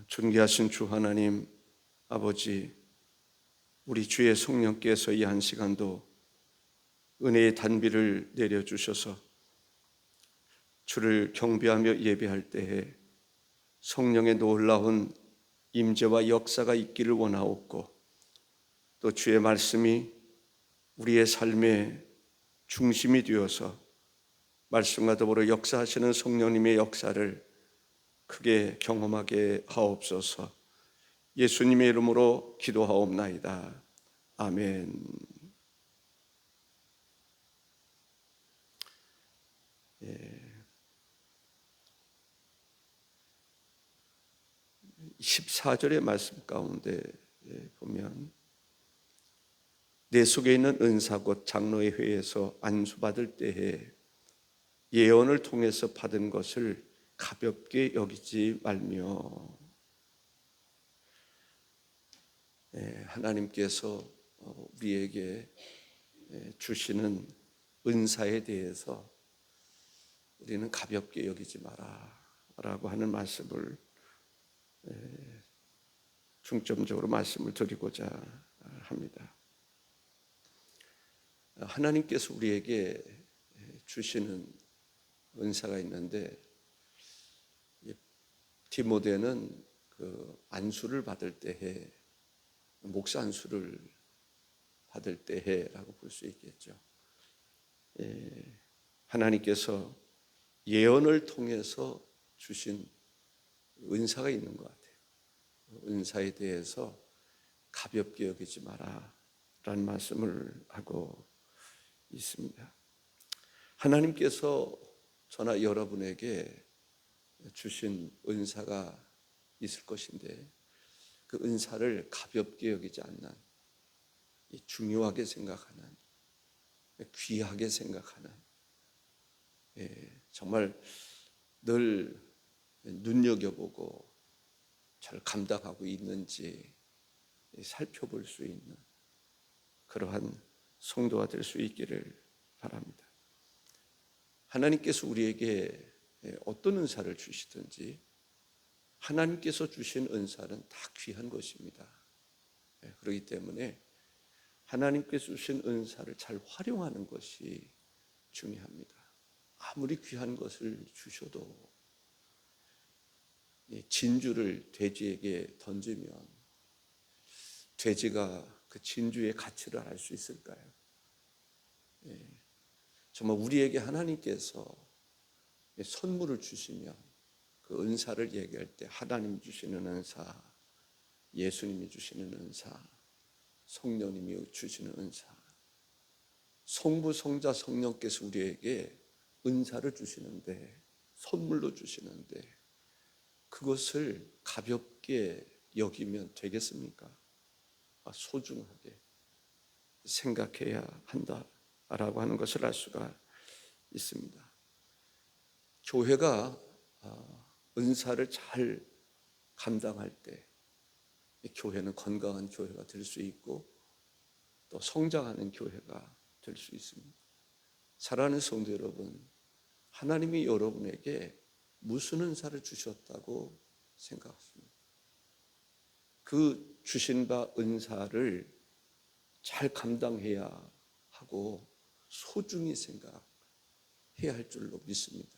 존귀하신 주 하나님 아버지, 우리 주의 성령께서 이 한 시간도 은혜의 단비를 내려주셔서 주를 경배하며 예배할 때에 성령의 놀라운 임재와 역사가 있기를 원하옵고, 또 주의 말씀이 우리의 삶의 중심이 되어서 말씀과 더불어 역사하시는 성령님의 역사를 크게 경험하게 하옵소서. 예수님의 이름으로 기도하옵나이다. 아멘. 14절의 말씀 가운데 보면, 내 속에 있는 은사 곧 장로의 회에서 안수받을 때에 예언을 통해서 받은 것을 가볍게 여기지 말며, 하나님께서 우리에게 주시는 은사에 대해서 우리는 가볍게 여기지 마라 라고 하는 말씀을 중점적으로 말씀을 드리고자 합니다. 하나님께서 우리에게 주시는 은사가 있는데, 디모데는 그 안수를 받을 때에, 목사 안수를 받을 때에라고 볼 수 있겠죠. 하나님께서 예언을 통해서 주신 은사가 있는 것 같아요. 은사에 대해서 가볍게 여기지 마라 라는 말씀을 하고 있습니다. 하나님께서 저나 여러분에게 주신 은사가 있을 것인데, 그 은사를 가볍게 여기지 않는, 중요하게 생각하는, 귀하게 생각하는, 정말 늘 눈여겨보고 잘 감당하고 있는지 살펴볼 수 있는 그러한 성도가 될 수 있기를 바랍니다. 하나님께서 우리에게 어떤 은사를 주시든지 하나님께서 주신 은사는 다 귀한 것입니다. 그렇기 때문에 하나님께서 주신 은사를 잘 활용하는 것이 중요합니다. 아무리 귀한 것을 주셔도 진주를 돼지에게 던지면 돼지가 그 진주의 가치를 알 수 있을까요? 정말 우리에게 하나님께서 선물을 주시면 그 은사를 얘기할 때 하나님이 주시는 은사, 예수님이 주시는 은사, 성령님이 주시는 은사, 성부, 성자, 성령께서 우리에게 은사를 주시는데, 선물로 주시는데, 그것을 가볍게 여기면 되겠습니까? 소중하게 생각해야 한다라고 하는 것을 알 수가 있습니다. 교회가 은사를 잘 감당할 때 교회는 건강한 교회가 될 수 있고, 또 성장하는 교회가 될 수 있습니다. 사랑하는 성도 여러분, 하나님이 여러분에게 무슨 은사를 주셨다고 생각하십니까? 그 주신 바 은사를 잘 감당해야 하고 소중히 생각해야 할 줄로 믿습니다.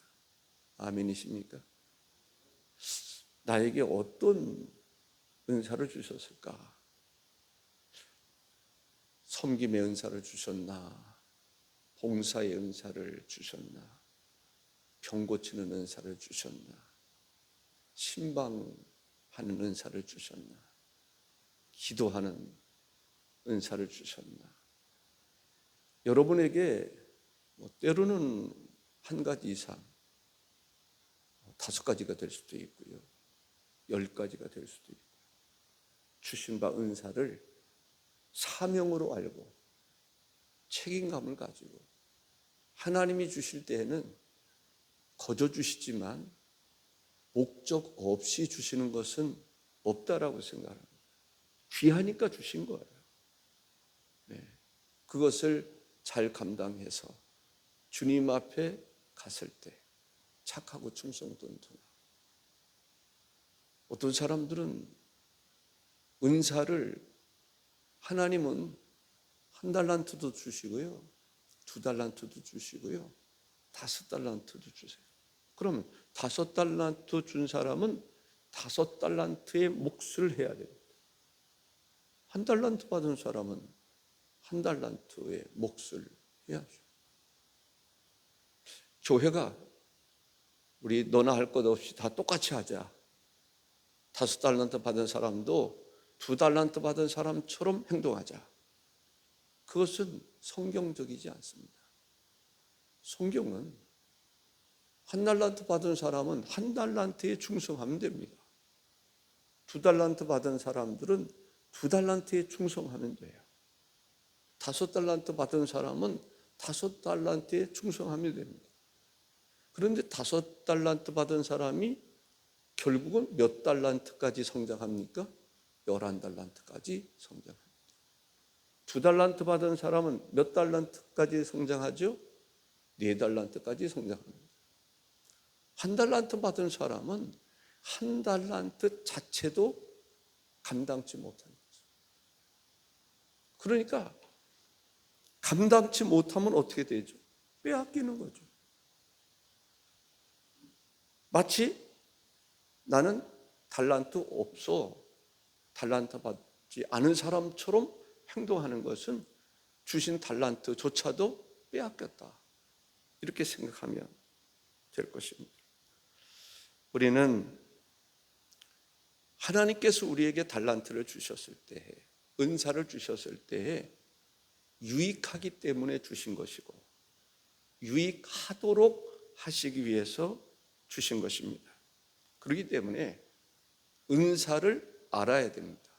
아멘이십니까? 나에게 어떤 은사를 주셨을까? 섬김의 은사를 주셨나? 봉사의 은사를 주셨나? 병 고치는 은사를 주셨나? 신방하는 은사를 주셨나? 기도하는 은사를 주셨나? 여러분에게 때로는 한 가지 이상, 5가지가 될 수도 있고요, 10가지가 될 수도 있고, 주신 바 은사를 사명으로 알고 책임감을 가지고 하나님이 주실 때에는 거저 주시지만 목적 없이 주시는 것은 없다라고 생각합니다. 귀하니까 주신 거예요. 그것을 잘 감당해서 주님 앞에 갔을 때 착하고 충성된 돈, 어떤 사람들은 은사를 하나님은 1달란트도 주시고요, 2달란트도 주시고요, 5달란트도 주세요. 그러면 5달란트 준 사람은 5달란트의 몫을 해야 됩니다. 1달란트 받은 사람은 1달란트의 몫을 해야죠. 교회가 우리 너나 할 것 없이 다 똑같이 하자, 5달란트 받은 사람도 2달란트 받은 사람처럼 행동하자, 그것은 성경적이지 않습니다. 성경은 1달란트 받은 사람은 1달란트에 충성하면 됩니다. 2달란트 받은 사람들은 2달란트에 충성하면 돼요. 5달란트 받은 사람은 5달란트에 충성하면 됩니다. 그런데 5달란트 받은 사람이 결국은 몇 달란트까지 성장합니까? 11달란트까지 성장합니다. 2달란트 받은 사람은 몇 달란트까지 성장하죠? 4달란트까지 성장합니다. 1달란트 받은 사람은 1달란트 자체도 감당치 못하는 거죠. 그러니까 감당치 못하면 어떻게 되죠? 빼앗기는 거죠. 마치 나는 달란트 없어, 달란트 받지 않은 사람처럼 행동하는 것은 주신 달란트조차도 빼앗겼다, 이렇게 생각하면 될 것입니다. 우리는 하나님께서 우리에게 달란트를 주셨을 때, 은사를 주셨을 때에 유익하기 때문에 주신 것이고 유익하도록 하시기 위해서 주신 것입니다. 그렇기 때문에 은사를 알아야 됩니다.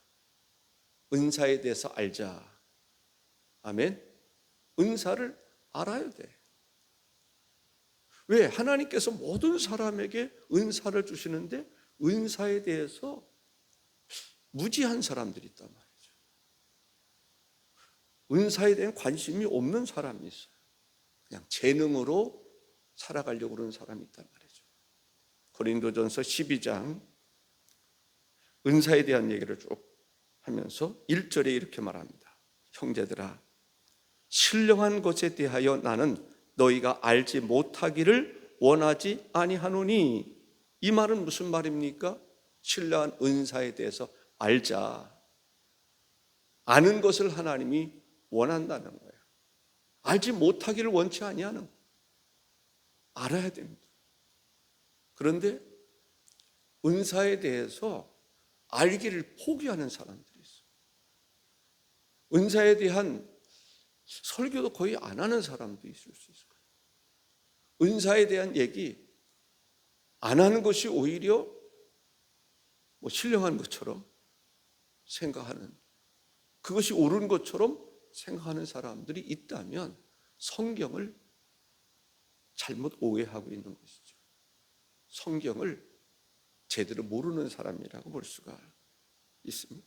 은사에 대해서 알자. 아멘. 은사를 알아야 돼. 왜? 하나님께서 모든 사람에게 은사를 주시는데 은사에 대해서 무지한 사람들이 있단 말이죠. 은사에 대한 관심이 없는 사람이 있어요. 그냥 재능으로 살아가려고 그러는 사람이 있단 말이죠. 고린도전서 12장 은사에 대한 얘기를 쭉 하면서 1절에 이렇게 말합니다. 형제들아, 신령한 것에 대하여 나는 너희가 알지 못하기를 원하지 아니하노니. 이 말은 무슨 말입니까? 신령한 은사에 대해서 알자. 아는 것을 하나님이 원한다는 거예요. 알지 못하기를 원치 아니하는 거예요. 알아야 됩니다. 그런데 은사에 대해서 알기를 포기하는 사람들이 있어요. 은사에 대한 설교도 거의 안 하는 사람도 있을 수 있을 거예요. 은사에 대한 얘기 안 하는 것이 오히려 신령한 것처럼 생각하는, 그것이 옳은 것처럼 생각하는 사람들이 있다면 성경을 잘못 오해하고 있는 것이죠. 성경을 제대로 모르는 사람이라고 볼 수가 있습니다.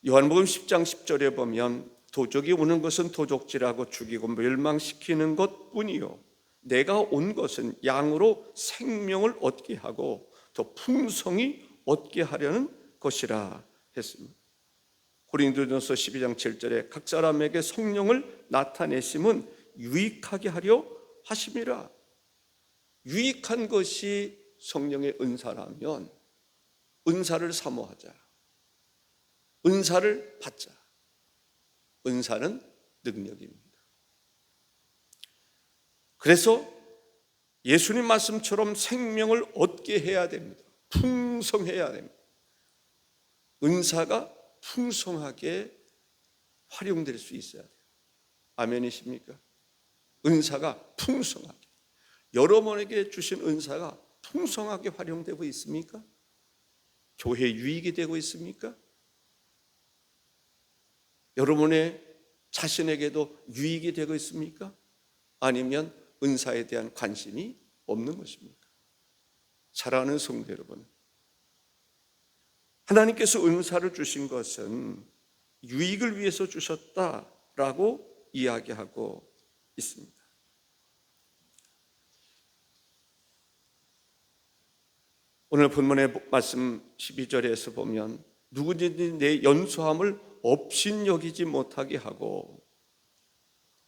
요한복음 10장 10절에 보면 도적이 오는 것은 도적질하고 죽이고 멸망시키는 것뿐이요 내가 온 것은 양으로 생명을 얻게 하고 더 풍성히 얻게 하려는 것이라 했습니다. 고린도전서 12장 7절에 각 사람에게 성령을 나타내심은 유익하게 하려 하심이라. 유익한 것이 성령의 은사라면 은사를 사모하자. 은사를 받자. 은사는 능력입니다. 그래서 예수님 말씀처럼 생명을 얻게 해야 됩니다. 풍성해야 됩니다. 은사가 풍성하게 활용될 수 있어야 돼요. 아멘이십니까? 은사가 풍성하게, 여러분에게 주신 은사가 풍성하게 활용되고 있습니까? 교회 유익이 되고 있습니까? 여러분의 자신에게도 유익이 되고 있습니까? 아니면 은사에 대한 관심이 없는 것입니까? 사랑하는 성도 여러분, 하나님께서 은사를 주신 것은 유익을 위해서 주셨다라고 이야기하고 있습니다. 오늘 본문의 말씀 12절에서 보면 누구든지 내 연수함을 업신여기지 못하게 하고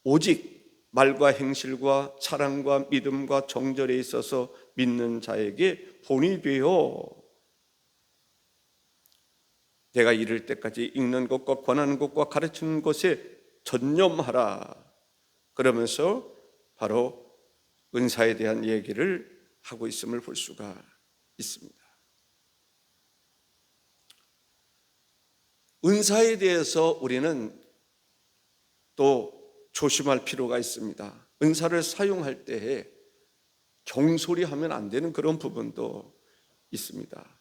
오직 말과 행실과 사랑과 믿음과 정절에 있어서 믿는 자에게 본이 되어 내가 이를 때까지 읽는 것과 권하는 것과 가르치는 것에 전념하라. 그러면서 바로 은사에 대한 얘기를 하고 있음을 볼 수가 있습니다. 은사에 대해서 우리는 또 조심할 필요가 있습니다. 은사를 사용할 때에 경솔히하면 안 되는 그런 부분도 있습니다.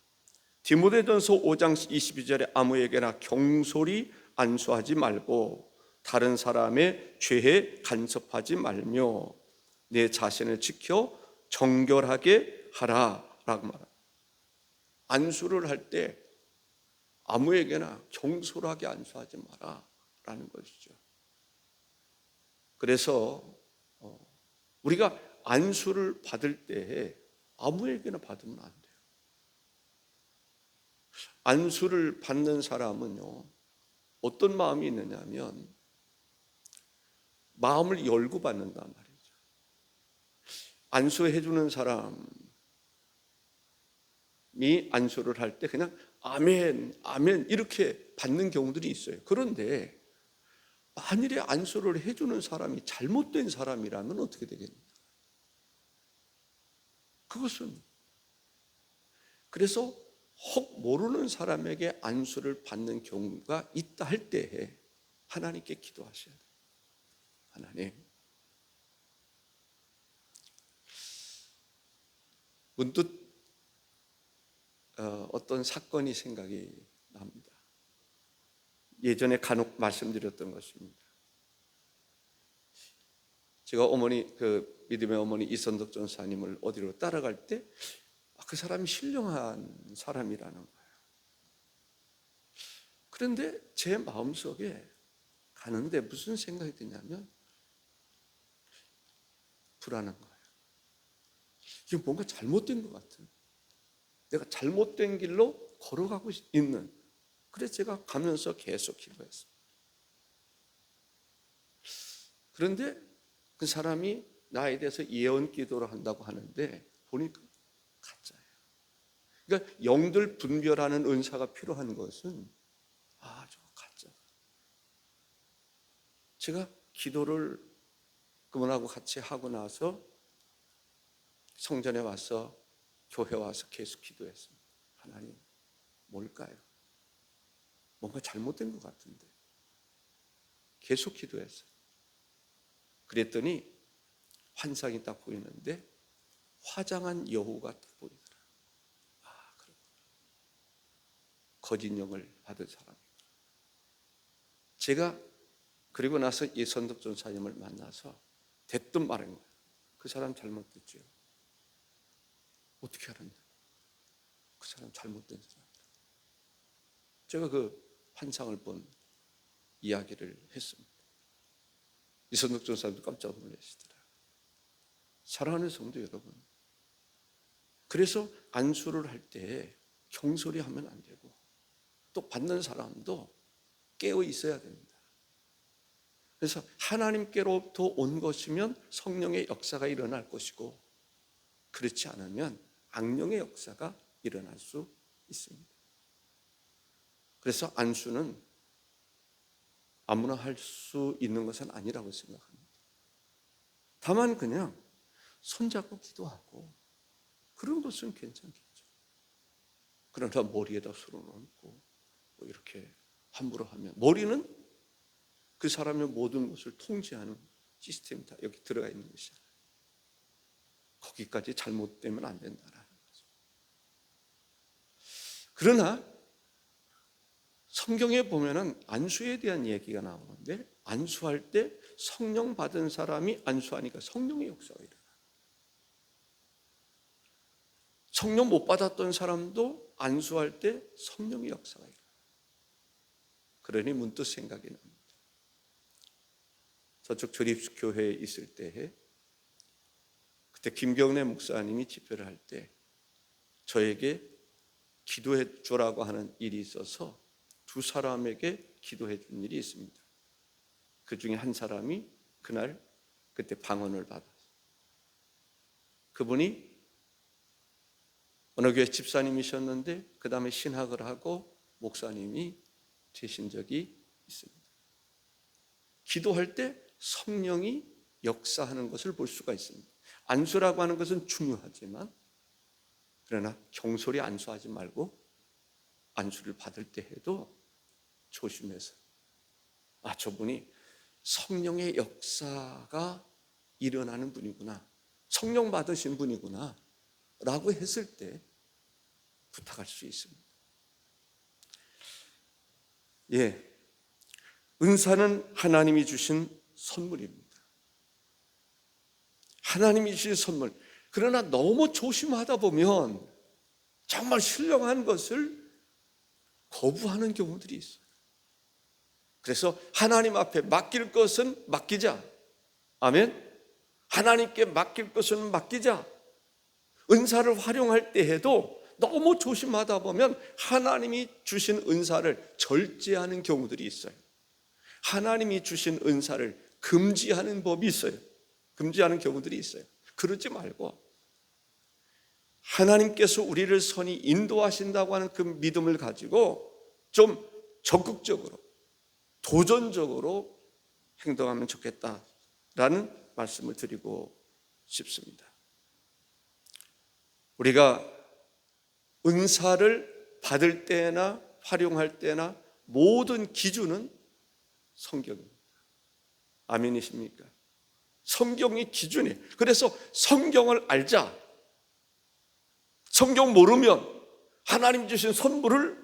디모데전서 5장 22절에 아무에게나 경솔히 안수하지 말고 다른 사람의 죄에 간섭하지 말며 내 자신을 지켜 정결하게 하라라고 말합니다. 안수를 할 때 아무에게나 경솔하게 안수하지 마라라는 것이죠. 그래서 우리가 안수를 받을 때에 아무에게나 받으면 안 돼요. 안수를 받는 사람은요, 어떤 마음이 있느냐면 마음을 열고 받는단 말이죠. 안수해 주는 사람이 안수를 할 때 그냥 아멘, 아멘 이렇게 받는 경우들이 있어요. 그런데 만일에 안수를 해주는 사람이 잘못된 사람이라면 어떻게 되겠습니까? 그것은 그래서 혹 모르는 사람에게 안수를 받는 경우가 있다 할 때에 하나님께 기도하셔야 돼요. 하나님, 문득 어떤 사건이 생각이 납니다. 예전에 간혹 말씀드렸던 것입니다. 제가 믿음의 어머니 이선덕 전사님을 어디로 따라갈 때 그 사람이 신령한 사람이라는 거예요. 그런데 제 마음속에 가는데 무슨 생각이 드냐면 불안한 거예요. 이게 뭔가 잘못된 것 같은, 내가 잘못된 길로 걸어가고 있는, 그래서 제가 가면서 계속 기도했습니다. 그런데 그 사람이 나에 대해서 예언 기도를 한다고 하는데 보니까 가짜예요. 그러니까 영들 분별하는 은사가 필요한 것은 저거 가짜다. 제가 기도를 그분하고 같이 하고 나서 성전에 와서 교회 와서 계속 기도했습니다. 하나님, 뭘까요? 뭔가 잘못된 것 같은데 계속 기도했어요. 그랬더니 환상이 딱 보이는데 화장한 여우가 딱 보이더라. 그렇구나. 거짓 영을 받은 사람이구나. 제가 그리고 나서 이 선덕 전사님을 만나서 대뜸 말한 거예요. 그 사람 잘못됐죠. 어떻게 알았냐? 그 사람 잘못된 사람이다. 제가 그 환상을 본 이야기를 했습니다. 이선덕 전사님도 깜짝 놀라시더라. 사랑하는 성도 여러분, 그래서 안수를 할 때 경솔히 하면 안 되고 또 받는 사람도 깨어 있어야 됩니다. 그래서 하나님께로부터 온 것이면 성령의 역사가 일어날 것이고 그렇지 않으면 악령의 역사가 일어날 수 있습니다. 그래서 안수는 아무나 할 수 있는 것은 아니라고 생각합니다. 다만 그냥 손잡고 기도하고 그런 것은 괜찮겠죠. 그러나 머리에다 손을 얹고 뭐 이렇게 함부로 하면, 머리는 그 사람의 모든 것을 통제하는 시스템이 다 여기 들어가 있는 것이잖아요. 거기까지 잘못되면 안 된다라는 거죠. 그러나 성경에 보면은 안수에 대한 얘기가 나오는데 안수할 때 성령 받은 사람이 안수하니까 성령의 역사가 일어나요. 성령 못 받았던 사람도 안수할 때 성령의 역사가 일어나요. 그러니 문득 생각이 납니다. 저쪽 조립교회에 있을 때에 그때 김경래 목사님이 집회를 할 때 저에게 기도해 주라고 하는 일이 있어서 두 사람에게 기도해 준 일이 있습니다. 그 중에 한 사람이 그때 방언을 받았어요. 그분이 어느 교회 집사님이셨는데 그 다음에 신학을 하고 목사님이 되신 적이 있습니다. 기도할 때 성령이 역사하는 것을 볼 수가 있습니다. 안수라고 하는 것은 중요하지만 그러나 경솔히 안수하지 말고 안수를 받을 때 해도 조심해서 저분이 성령의 역사가 일어나는 분이구나, 성령 받으신 분이구나 라고 했을 때 부탁할 수 있습니다. 은사는 하나님이 주신 선물입니다. 하나님이 주신 선물. 그러나 너무 조심하다 보면 정말 신령한 것을 거부하는 경우들이 있어요. 그래서 하나님 앞에 맡길 것은 맡기자. 아멘. 하나님께 맡길 것은 맡기자. 은사를 활용할 때 해도 너무 조심하다 보면 하나님이 주신 은사를 절제하는 경우들이 있어요. 하나님이 주신 은사를 금지하는 법이 있어요. 금지하는 경우들이 있어요. 그러지 말고 하나님께서 우리를 선히 인도하신다고 하는 그 믿음을 가지고 좀 적극적으로 도전적으로 행동하면 좋겠다라는 말씀을 드리고 싶습니다. 우리가 은사를 받을 때나 활용할 때나 모든 기준은 성경입니다. 아멘이십니까? 성경이 기준이에요. 그래서 성경을 알자. 성경 모르면 하나님 주신 선물을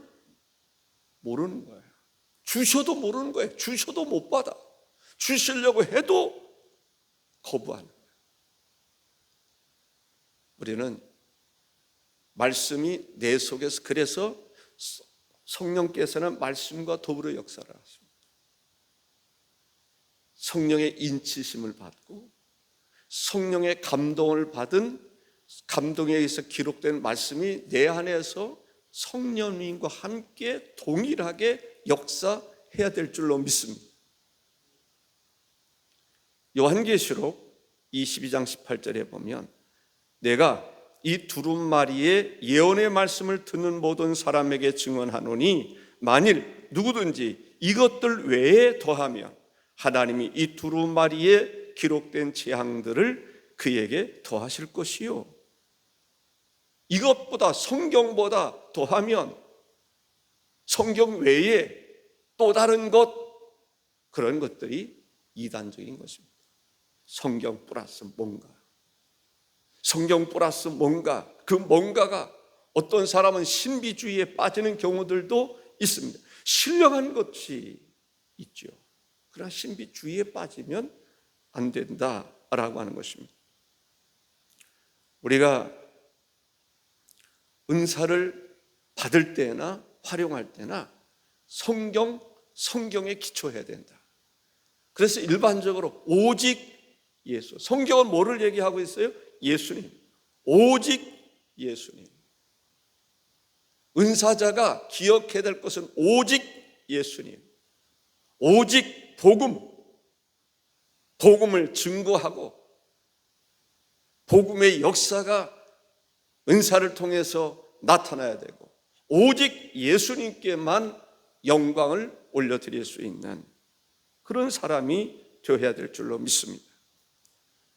모르는 거예요. 주셔도 모르는 거예요. 주셔도 못 받아. 주시려고 해도 거부하는 거예요. 우리는 말씀이 내 속에서, 그래서 성령께서는 말씀과 더불어 역사를 하십니다. 성령의 인치심을 받고 성령의 감동을 받은, 감동에 의해서 기록된 말씀이 내 안에서 성령님과 함께 동일하게 역사해야 될 줄로 믿습니다. 요한계시록 22장 18절에 보면 내가 이 두루마리의 예언의 말씀을 듣는 모든 사람에게 증언하노니 만일 누구든지 이것들 외에 더하면 하나님이 이 두루마리에 기록된 재앙들을 그에게 더하실 것이요, 이것보다, 성경보다 더하면 성경 외에 또 다른 것, 그런 것들이 이단적인 것입니다. 성경 플러스 뭔가, 성경 플러스 뭔가, 그 뭔가가 어떤 사람은 신비주의에 빠지는 경우들도 있습니다. 신령한 것이 있죠. 그러나 신비주의에 빠지면 안 된다라고 하는 것입니다. 우리가 은사를 받을 때나 활용할 때나 성경에 기초해야 된다. 그래서 일반적으로 오직 예수, 성경은 뭐를 얘기하고 있어요? 예수님, 오직 예수님. 은사자가 기억해야 될 것은 오직 예수님, 오직 복음을 증거하고 복음의 역사가 은사를 통해서 나타나야 되고 오직 예수님께만 영광을 올려드릴 수 있는 그런 사람이 되어야 될 줄로 믿습니다.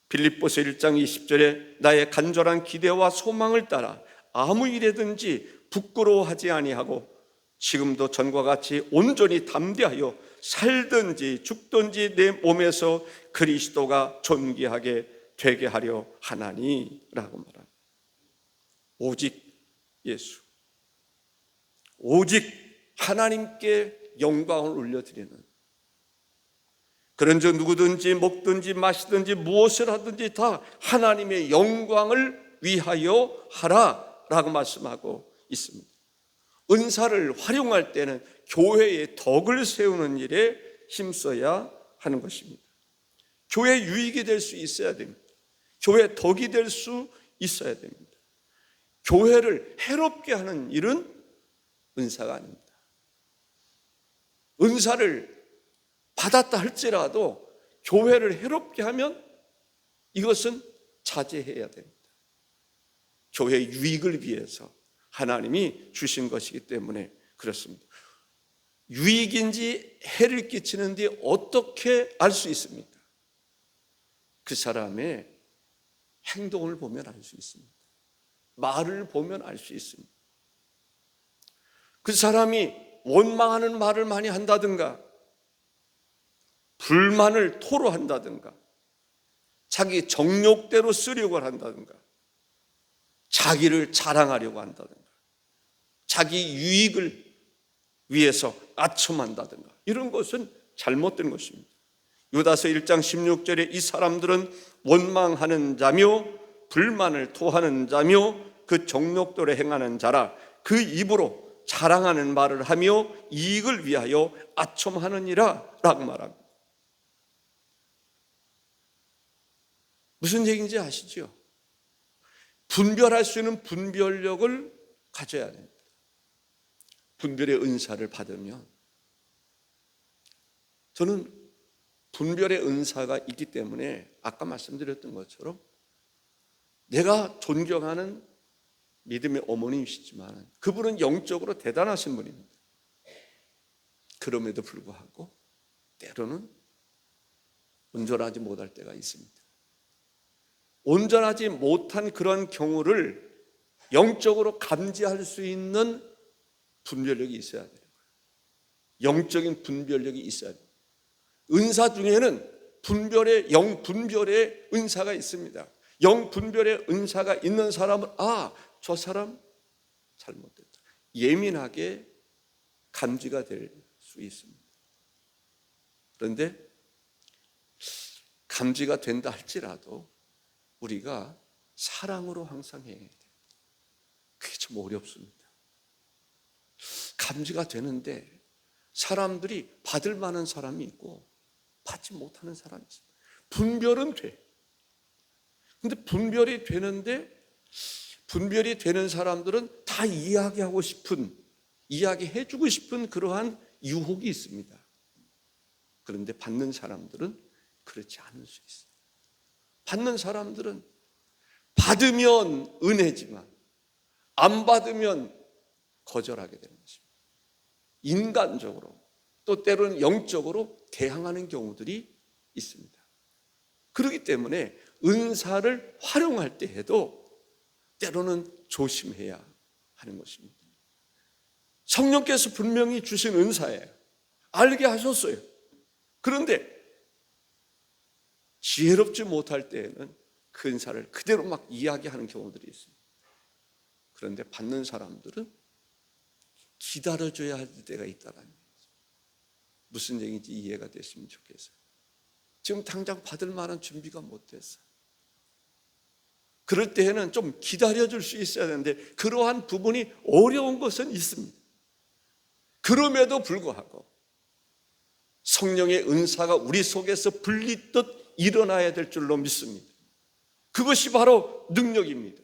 빌립보서 1장 20절에 나의 간절한 기대와 소망을 따라 아무 일에든지 부끄러워하지 아니하고 지금도 전과 같이 온전히 담대하여 살든지 죽든지 내 몸에서 그리스도가 존귀하게 되게 하려 하나니라고 말합니다. 오직 예수, 오직 하나님께 영광을 올려드리는, 그런즉 누구든지 먹든지 마시든지 무엇을 하든지 다 하나님의 영광을 위하여 하라라고 말씀하고 있습니다. 은사를 활용할 때는 교회의 덕을 세우는 일에 힘써야 하는 것입니다. 교회 유익이 될 수 있어야 됩니다. 교회 덕이 될 수 있어야 됩니다. 교회를 해롭게 하는 일은 은사가 아닙니다. 은사를 받았다 할지라도 교회를 해롭게 하면 이것은 자제해야 됩니다. 교회의 유익을 위해서 하나님이 주신 것이기 때문에 그렇습니다. 유익인지 해를 끼치는지 어떻게 알 수 있습니까? 그 사람의 행동을 보면 알 수 있습니다. 말을 보면 알 수 있습니다. 그 사람이 원망하는 말을 많이 한다든가, 불만을 토로한다든가, 자기 정욕대로 쓰려고 한다든가, 자기를 자랑하려고 한다든가, 자기 유익을 위해서 아첨한다든가, 이런 것은 잘못된 것입니다. 유다서 1장 16절에 이 사람들은 원망하는 자며 불만을 토하는 자며 그 정욕대로 행하는 자라, 그 입으로 자랑하는 말을 하며 이익을 위하여 아첨하느니라 라고 말합니다. 무슨 얘기인지 아시죠? 분별할 수 있는 분별력을 가져야 됩니다. 분별의 은사를 받으면, 저는 분별의 은사가 있기 때문에 아까 말씀드렸던 것처럼 내가 존경하는 믿음의 어머님이시지만 그분은 영적으로 대단하신 분입니다. 그럼에도 불구하고 때로는 온전하지 못할 때가 있습니다. 온전하지 못한 그런 경우를 영적으로 감지할 수 있는 분별력이 있어야 되는 거예요. 영적인 분별력이 있어야 돼요. 은사 중에는 영분별의 은사가 있습니다. 영분별의 은사가 있는 사람은 저 사람 잘못됐다, 예민하게 감지가 될 수 있습니다. 그런데 감지가 된다 할지라도 우리가 사랑으로 항상 해야 돼요. 그게 좀 어렵습니다. 감지가 되는데 사람들이 받을 만한 사람이 있고 받지 못하는 사람이 있습니다. 분별은 돼. 근데 분별이 되는데, 분별이 되는 사람들은 다 이야기하고 싶은, 이야기해주고 싶은 그러한 유혹이 있습니다. 그런데 받는 사람들은 그렇지 않을 수 있어요. 받는 사람들은 받으면 은혜지만 안 받으면 거절하게 되는 것입니다. 인간적으로, 또 때로는 영적으로 대항하는 경우들이 있습니다. 그렇기 때문에 은사를 활용할 때에도 때로는 조심해야 하는 것입니다. 성령께서 분명히 주신 은사예요. 알게 하셨어요. 그런데 지혜롭지 못할 때에는 그 은사를 그대로 막 이야기하는 경우들이 있습니다. 그런데 받는 사람들은 기다려줘야 할 때가 있다는 거죠. 무슨 얘기인지 이해가 됐으면 좋겠어요. 지금 당장 받을 만한 준비가 못 됐어요. 그럴 때에는 좀 기다려줄 수 있어야 되는데 그러한 부분이 어려운 것은 있습니다. 그럼에도 불구하고 성령의 은사가 우리 속에서 불리듯 일어나야 될 줄로 믿습니다. 그것이 바로 능력입니다.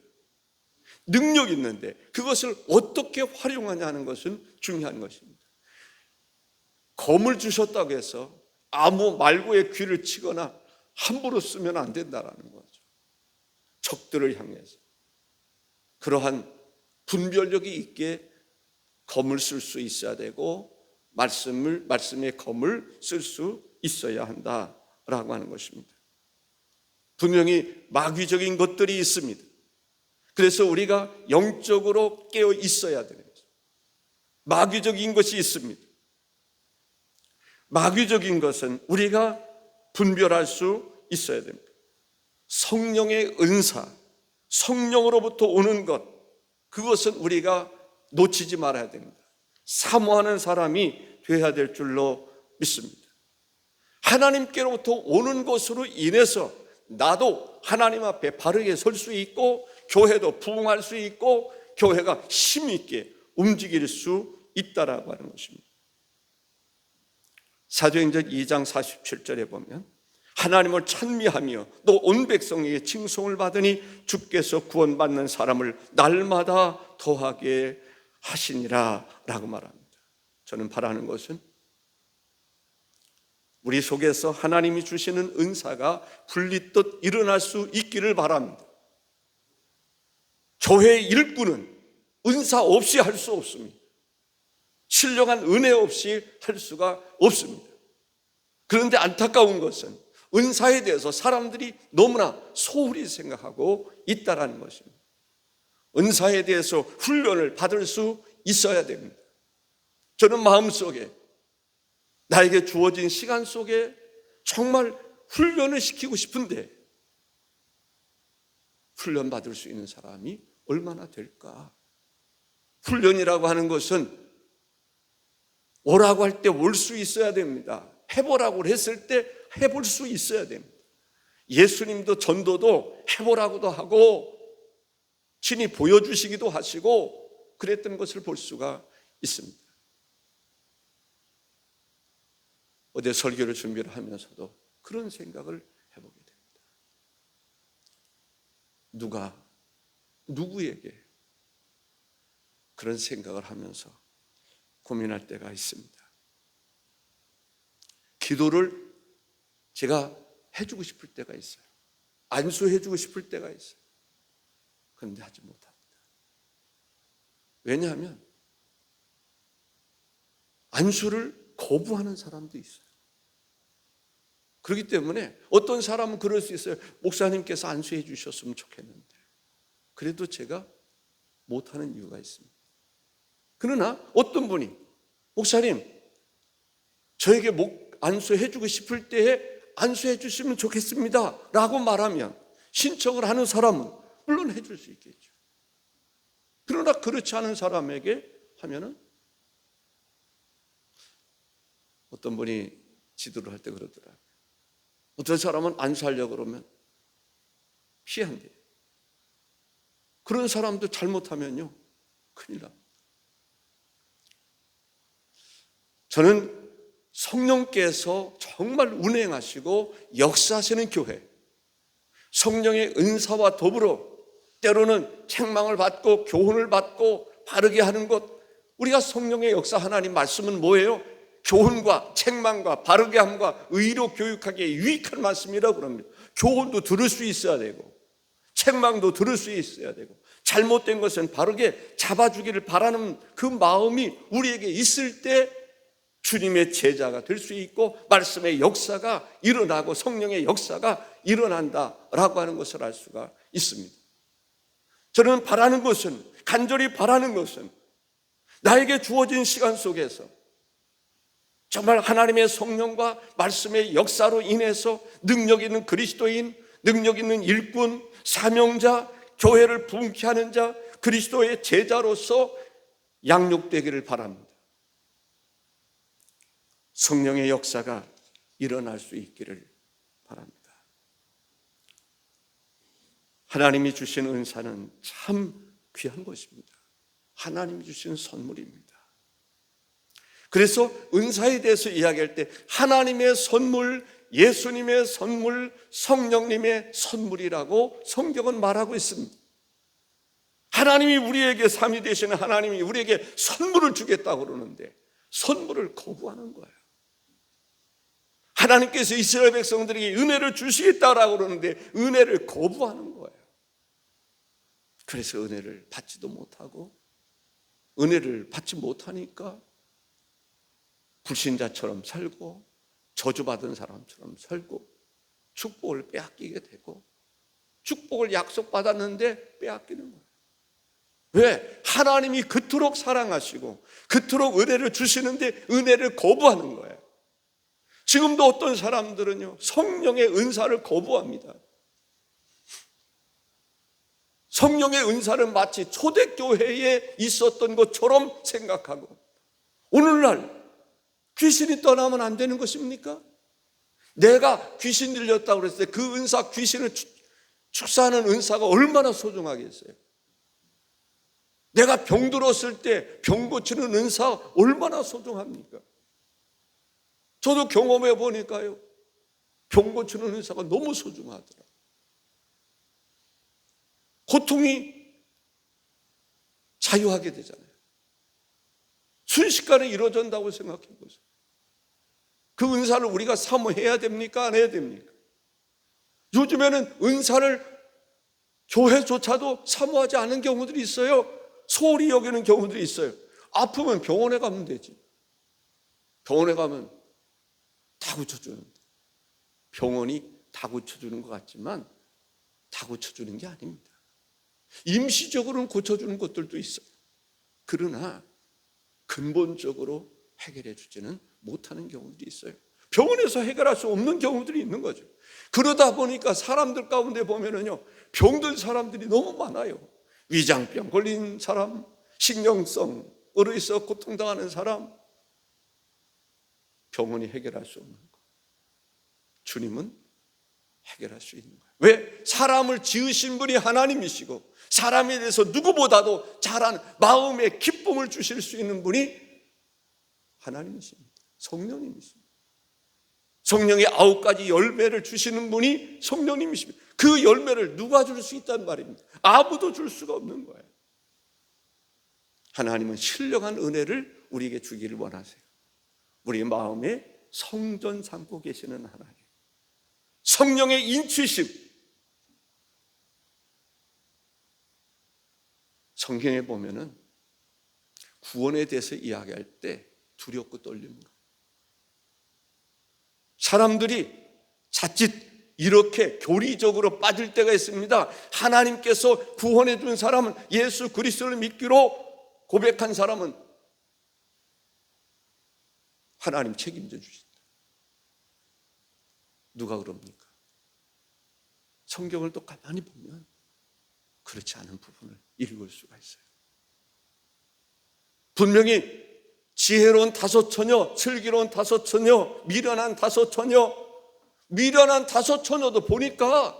능력이 있는데 그것을 어떻게 활용하냐는 것은 중요한 것입니다. 검을 주셨다고 해서 아무 말고의 귀를 치거나 함부로 쓰면 안 된다는 거죠. 적들을 향해서 그러한 분별력이 있게 검을 쓸 수 있어야 되고 말씀의 검을 쓸 수 있어야 한다라고 하는 것입니다. 분명히 마귀적인 것들이 있습니다. 그래서 우리가 영적으로 깨어 있어야 되는 거죠. 마귀적인 것이 있습니다. 마귀적인 것은 우리가 분별할 수 있어야 됩니다. 성령의 은사, 성령으로부터 오는 것, 그것은 우리가 놓치지 말아야 됩니다. 사모하는 사람이 되어야 될 줄로 믿습니다. 하나님께로부터 오는 것으로 인해서 나도 하나님 앞에 바르게 설 수 있고 교회도 부흥할 수 있고 교회가 힘있게 움직일 수 있다라고 하는 것입니다. 사도행전 2장 47절에 보면 하나님을 찬미하며 또 온 백성에게 칭송을 받으니 주께서 구원받는 사람을 날마다 더하게 하시니라 라고 말합니다. 저는 바라는 것은 우리 속에서 하나님이 주시는 은사가 분리듯 일어날 수 있기를 바랍니다. 교회 일꾼은 은사 없이 할 수 없습니다. 신령한 은혜 없이 할 수가 없습니다. 그런데 안타까운 것은 은사에 대해서 사람들이 너무나 소홀히 생각하고 있다는 것입니다. 은사에 대해서 훈련을 받을 수 있어야 됩니다. 저는 마음속에 나에게 주어진 시간 속에 정말 훈련을 시키고 싶은데 훈련 받을 수 있는 사람이 얼마나 될까? 훈련이라고 하는 것은 오라고 할 때 올 수 있어야 됩니다. 해보라고 했을 때 해볼 수 있어야 됩니다. 예수님도 전도도 해보라고도 하고 친히 보여주시기도 하시고 그랬던 것을 볼 수가 있습니다. 어제 설교를 준비를 하면서도 그런 생각을 해보게 됩니다. 누구에게 그런 생각을 하면서 고민할 때가 있습니다. 기도를 제가 해주고 싶을 때가 있어요. 안수해주고 싶을 때가 있어요. 그런데 하지 못합니다. 왜냐하면 안수를 거부하는 사람도 있어요. 그렇기 때문에 어떤 사람은 그럴 수 있어요. 목사님께서 안수해 주셨으면 좋겠는데 그래도 제가 못하는 이유가 있습니다. 그러나 어떤 분이 목사님 저에게 안수해 주고 싶을 때에 안수해 주시면 좋겠습니다 라고 말하면 신청을 하는 사람은 물론 해줄 수 있겠죠. 그러나 그렇지 않은 사람에게 하면은 어떤 분이 지도를 할 때 그러더라고요. 어떤 사람은 안수하려고 그러면 피한대요. 그런 사람도 잘못하면요 큰일 납니다. 저는 성령께서 정말 운행하시고 역사하시는 교회, 성령의 은사와 더불어 때로는 책망을 받고 교훈을 받고 바르게 하는 것, 우리가 성령의 역사 하나님 말씀은 뭐예요? 교훈과 책망과 바르게 함과 의로 교육하기에 유익한 말씀이라고 그럽니다. 교훈도 들을 수 있어야 되고 책망도 들을 수 있어야 되고 잘못된 것은 바르게 잡아주기를 바라는 그 마음이 우리에게 있을 때 주님의 제자가 될 수 있고 말씀의 역사가 일어나고 성령의 역사가 일어난다라고 하는 것을 알 수가 있습니다. 저는 바라는 것은, 간절히 바라는 것은 나에게 주어진 시간 속에서 정말 하나님의 성령과 말씀의 역사로 인해서 능력 있는 그리스도인, 능력 있는 일꾼, 사명자, 교회를 부흥케 하는 자, 그리스도의 제자로서 양육되기를 바랍니다. 성령의 역사가 일어날 수 있기를 바랍니다. 하나님이 주신 은사는 참 귀한 것입니다. 하나님이 주신 선물입니다. 그래서 은사에 대해서 이야기할 때 하나님의 선물, 예수님의 선물, 성령님의 선물이라고 성경은 말하고 있습니다. 하나님이 우리에게 삼위 되시는 하나님이 우리에게 선물을 주겠다고 그러는데 선물을 거부하는 거예요. 하나님께서 이스라엘 백성들에게 은혜를 주시겠다라고 그러는데 은혜를 거부하는 거예요. 그래서 은혜를 받지도 못하고 은혜를 받지 못하니까 불신자처럼 살고 저주받은 사람처럼 살고 축복을 빼앗기게 되고 축복을 약속받았는데 빼앗기는 거예요. 왜? 하나님이 그토록 사랑하시고 그토록 은혜를 주시는데 은혜를 거부하는 거예요. 지금도 어떤 사람들은요 성령의 은사를 거부합니다. 성령의 은사는 마치 초대교회에 있었던 것처럼 생각하고 오늘날 귀신이 떠나면 안 되는 것입니까? 내가 귀신 들렸다고 그랬을 때 그 은사, 귀신을 축사하는 은사가 얼마나 소중하겠어요? 내가 병들었을 때 병 고치는 은사 얼마나 소중합니까? 저도 경험해 보니까요 병 고치는 은사가 너무 소중하더라. 고통이 자유하게 되잖아요. 순식간에 이루어진다고 생각해 보세요. 그 은사를 우리가 사모해야 됩니까? 안 해야 됩니까? 요즘에는 은사를 교회조차도 사모하지 않은 경우들이 있어요. 소홀히 여기는 경우들이 있어요. 아프면 병원에 가면 되지. 병원에 가면 다 고쳐주는데, 병원이 다 고쳐주는 것 같지만 다 고쳐주는 게 아닙니다. 임시적으로는 고쳐주는 것들도 있어요. 그러나 근본적으로 해결해 주지는 못하는 경우들이 있어요. 병원에서 해결할 수 없는 경우들이 있는 거죠. 그러다 보니까 사람들 가운데 보면은요, 병든 사람들이 너무 많아요. 위장병 걸린 사람, 신경성으로 있어 고통당하는 사람, 병원이 해결할 수 없는 거. 주님은 해결할 수 있는 거예요. 왜? 사람을 지으신 분이 하나님이시고 사람에 대해서 누구보다도 잘하는 마음의 기쁨을 주실 수 있는 분이 하나님이십니다. 성령님이십니다. 성령의 9가지 열매를 주시는 분이 성령님이십니다. 그 열매를 누가 줄 수 있단 말입니다. 아무도 줄 수가 없는 거예요. 하나님은 신령한 은혜를 우리에게 주기를 원하세요. 우리 마음에 성전 삼고 계시는 하나님, 성령의 인치심. 성경에 보면은 구원에 대해서 이야기할 때 두렵고 떨립니다. 사람들이 자칫 이렇게 교리적으로 빠질 때가 있습니다. 하나님께서 구원해 준 사람은, 예수 그리스도를 믿기로 고백한 사람은 하나님 책임져 주신다. 누가 그럽니까? 성경을 또 가만히 보면 그렇지 않은 부분을 읽을 수가 있어요. 분명히 지혜로운 5 처녀, 슬기로운 5 처녀, 미련한 5 처녀, 미련한 5 처녀도 보니까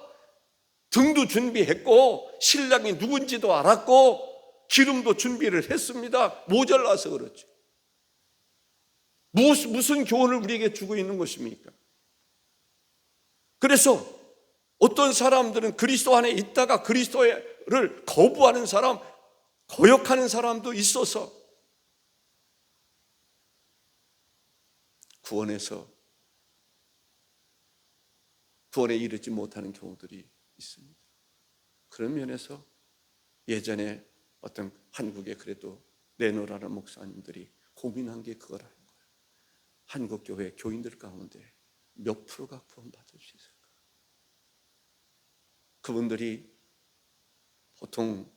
등도 준비했고 신랑이 누군지도 알았고 기름도 준비를 했습니다. 모자라서 그렇죠. 무슨 교훈을 우리에게 주고 있는 것입니까? 그래서 어떤 사람들은 그리스도 안에 있다가 그리스도를 거부하는 사람, 거역하는 사람도 있어서 구원에 이르지 못하는 경우들이 있습니다. 그런 면에서 예전에 어떤 한국에 그래도 내노라는 목사님들이 고민한 게 그거라는 거예요. 한국 교회 교인들 가운데 몇 프로가 구원받을 수 있을까? 그분들이 보통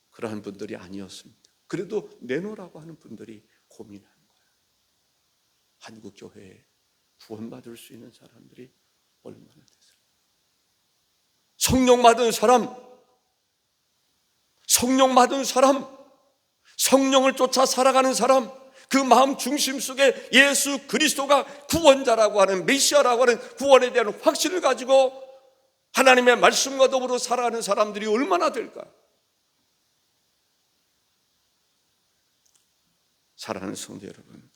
그러한 분들이 아니었습니다. 그래도 내놓으라고 하는 분들이 고민하는 거예요. 한국 교회에 구원받을 수 있는 사람들이 얼마나 됐을까? 성령 받은 사람, 성령을 쫓아 살아가는 사람, 그 마음 중심 속에 예수 그리스도가 구원자라고 하는, 메시아라고 하는 구원에 대한 확신을 가지고 하나님의 말씀과 더불어 살아가는 사람들이 얼마나 될까? 사랑하는 성도 여러분,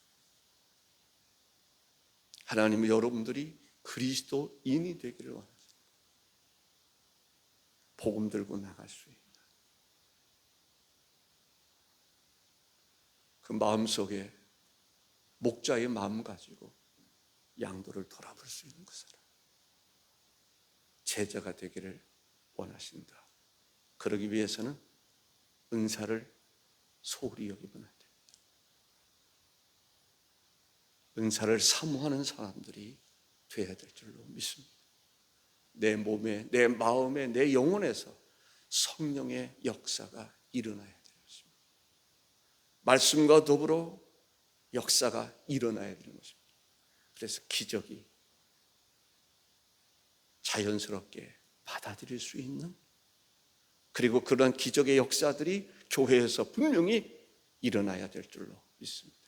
하나님은 여러분들이 그리스도인이 되기를 원하십니다. 복음 들고 나갈 수 있는 그 마음속에 목자의 마음 가지고 양도를 돌아볼 수 있는 그 사람, 제자가 되기를 원하신다. 그러기 위해서는 은사를 소홀히 여기면 안 됩니다. 은사를 사모하는 사람들이 되어야 될 줄로 믿습니다. 내 몸에, 내 마음에, 내 영혼에서 성령의 역사가 일어나야 되는 것입니다. 말씀과 더불어 역사가 일어나야 되는 것입니다. 그래서 기적이 자연스럽게 받아들일 수 있는, 그리고 그런 기적의 역사들이 교회에서 분명히 일어나야 될 줄로 믿습니다.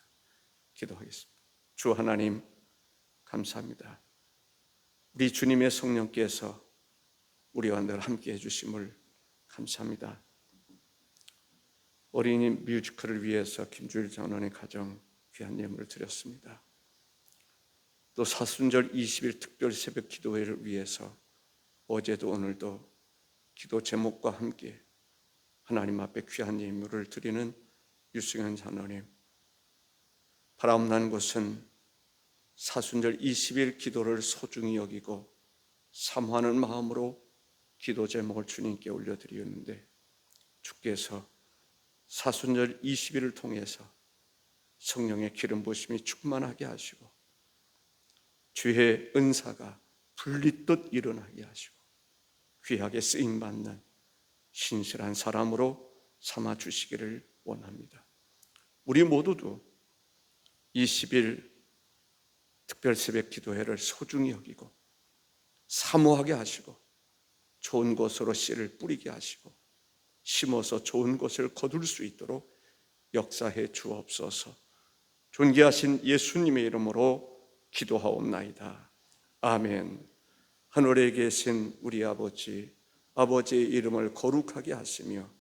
기도하겠습니다. 주 하나님, 감사합니다. 우리 주님의 성령께서 우리와 늘 함께 해주심을 감사합니다. 어린이 뮤지컬을 위해서 김주일 장로의 가정 귀한 예물을 드렸습니다. 또 사순절 20일 특별 새벽 기도회를 위해서 어제도 오늘도 기도 제목과 함께 하나님 앞에 귀한 예물을 드리는 유승현 장로님, 바람난 것은 사순절 20일 기도를 소중히 여기고 사모하는 마음으로 기도 제목을 주님께 올려드리었는데, 주께서 사순절 20일을 통해서 성령의 기름 부으심이 충만하게 하시고 주의 은사가 불릿듯 일어나게 하시고 귀하게 쓰임받는 신실한 사람으로 삼아주시기를 원합니다. 우리 모두도 20일 특별 새벽 기도회를 소중히 여기고 사모하게 하시고 좋은 곳으로 씨를 뿌리게 하시고 심어서 좋은 것을 거둘 수 있도록 역사해 주옵소서. 존귀하신 예수님의 이름으로 기도하옵나이다. 아멘. 하늘에 계신 우리 아버지, 아버지의 이름을 거룩하게 하시며